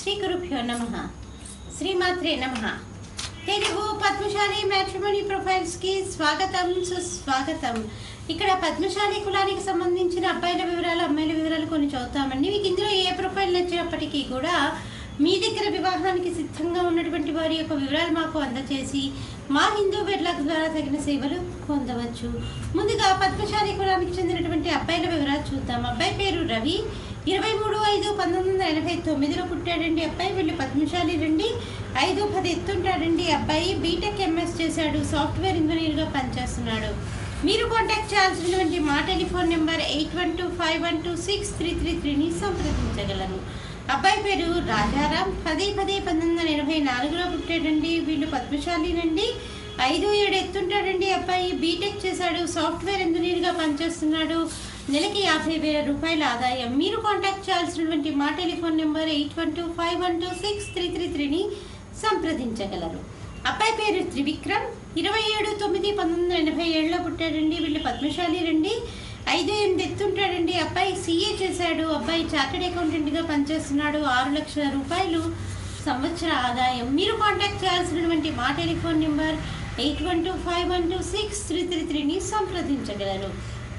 శ్రీ గురుభ్యో నమః. శ్రీమాత్రే నమః. తెలుగు పద్మశాలి మ్యాట్రిమోనీ ప్రొఫైల్స్ కి స్వాగతం, సుస్వాగతం. ఇక్కడ పద్మశాలి కులానికి సంబంధించిన అబ్బాయిల వివరాలు, అమ్మాయిల వివరాలు కొన్ని చదువుతామండి. మీకు ఇందులో ఏ ప్రొఫైల్ నచ్చినప్పటికీ కూడా మీ దగ్గర వివాహానికి సిద్ధంగా ఉన్నటువంటి వారి యొక్క వివరాలు మాకు అందజేసి మా హిందూ వెడ్లాక్ ద్వారా తగిన సేవలు పొందవచ్చు. ముందుగా పద్మశాలి కులానికి చెందినటువంటి అబ్బాయిల వివరాలు చూద్దాం. అబ్బాయి పేరు రవి, 23/5/1989లో పుట్టాడండి. అబ్బాయి వీళ్ళు పద్మశాలి రండి, 5'10" ఎత్తుంటాడండి. అబ్బాయి బీటెక్ ఎంఎస్ చేశాడు, సాఫ్ట్వేర్ ఇంజనీర్గా పనిచేస్తున్నాడు. మీరు కాంటాక్ట్ చేయాల్సినటువంటి మా టెలిఫోన్ నెంబర్ 8125126333ని సంప్రదించగలరు. అబ్బాయి పేరు రాజారాం, 10/10/1984లో పుట్టాడండి. వీళ్ళు పద్మశాలినండి, 5'7" ఎత్తుంటాడండి. అబ్బాయి బీటెక్ చేశాడు, సాఫ్ట్వేర్ ఇంజనీర్గా పనిచేస్తున్నాడు. నెలకి 50,000 రూపాయల ఆదాయం. మీరు కాంటాక్ట్ చేయాల్సినటువంటి మా టెలిఫోన్ నెంబర్ 8125126333ని సంప్రదించగలరు. అబ్బాయి పేరు త్రివిక్రమ్, 27/9/1987లో పుట్టాడండి. వీళ్ళు పద్మశాలి రండి, 5'8" ఎత్తుంటాడండి. అబ్బాయి సిఏ చేశాడు. అబ్బాయి చార్టెడ్ అకౌంటెంట్గా పనిచేస్తున్నాడు. 6 లక్షల రూపాయలు సంవత్సర ఆదాయం. మీరు కాంటాక్ట్ చేయాల్సినటువంటి మా టెలిఫోన్ నెంబర్ 8125126333ని సంప్రదించగలరు.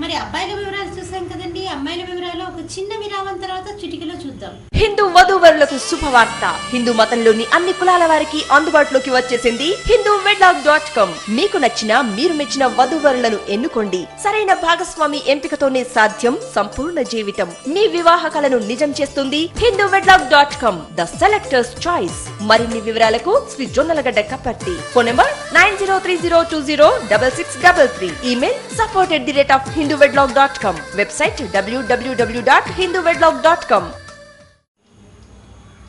మరి అబ్బాయిల వివరాలు చూసాం కదండి. అమ్మాయిల వివరాలు ఒక చిన్న విరామం తర్వాత చిటికలో చూద్దాం. హిందూ వధూవరులకు శుభవార్త. హిందూ మతంలోని అన్ని కులాల వారికి అందుబాటులోకి వచ్చేసింది hinduwedlock.com. మీకు నచ్చిన, మీరు మెచ్చిన వధూవరులను ఎన్నుకోండి. సరైన భాగస్వామి ఎంపికతోనే సాధ్యం సంపూర్ణ జీవితం. మీ వివాహ కలను నిజం చేస్తుంది hinduwedlock.com, ద సెలెక్టర్స్ చాయిస్. మరిన్ని వివరాలకు Shri Jonnalagadda Kapardhi. Phone number 9030206633. Email support@hinduwedlock.com. Website www.hinduwedlock.com.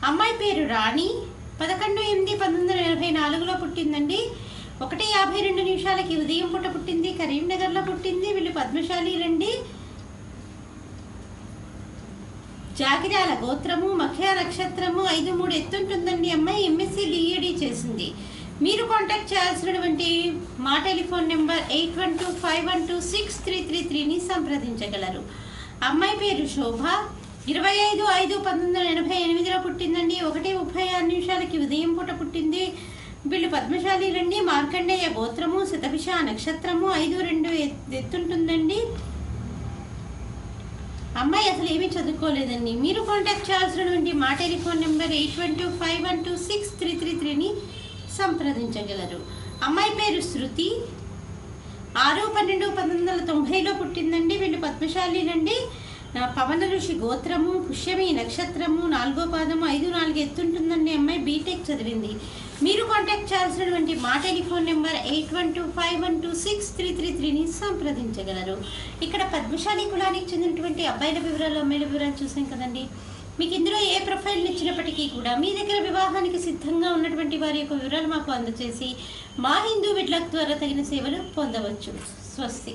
అమ్మాయి పేరు రాణి, 11/8/1984లో పుట్టిందండి. 1:52 ఉదయం పూట పుట్టింది. కరీంనగర్లో పుట్టింది. వీళ్ళు పద్మశాలి రండి, జాగిరాల గోత్రము, మఖ్య నక్షత్రము, 5'3" ఎత్తుంటుందండి. అమ్మాయి ఎంఎస్సి డిఈడి చేసింది. మీరు కాంటాక్ట్ చేయాల్సినటువంటి మా టెలిఫోన్ నెంబర్ 8125126333ని సంప్రదించగలరు. అమ్మాయి పేరు శోభ, 25/5/1988లో పుట్టిందండి. 1:36 ఉదయం పూట పుట్టింది. వీళ్ళు పద్మశాలి రండి, మార్కండేయ గోత్రము, శతభిష నక్షత్రము, 5'2" ఎత్తుంటుందండి. అమ్మాయి అసలు ఏమీ చదువుకోలేదండి. మీరు కాంటాక్ట్ చేయాల్సినటువంటి మా టెలిఫోన్ నెంబర్ 8125126333ని సంప్రదించగలరు. అమ్మాయి పేరు శృతి, 6/12/1990లో పుట్టిందండి. వీళ్ళు పద్మశాలి నండి, పవన ఋషి గోత్రము, పుష్యమి నక్షత్రము, 4వ పాదము, 5'4" ఎత్తుంటుందండి. అమ్మాయి బీటెక్ చదివింది. మీరు కాంటాక్ట్ చేయాల్సినటువంటి మా టెలిఫోన్ నెంబర్ 8125126333ని సంప్రదించగలరు. ఇక్కడ పద్మశాలి కులానికి చెందినటువంటి అబ్బాయిల వివరాలు, అమ్మాయిల వివరాలు చూసాం కదండి. మీకు ఇందులో ఏ ప్రొఫైల్ ఇచ్చినప్పటికీ కూడా మీ దగ్గర వివాహానికి సిద్ధంగా ఉన్నటువంటి వారి యొక్క వివరాలు మాకు అందజేసి మా హిందూ వెడ్లాక్ ద్వారా తగిన సేవలు పొందవచ్చు. స్వస్తి.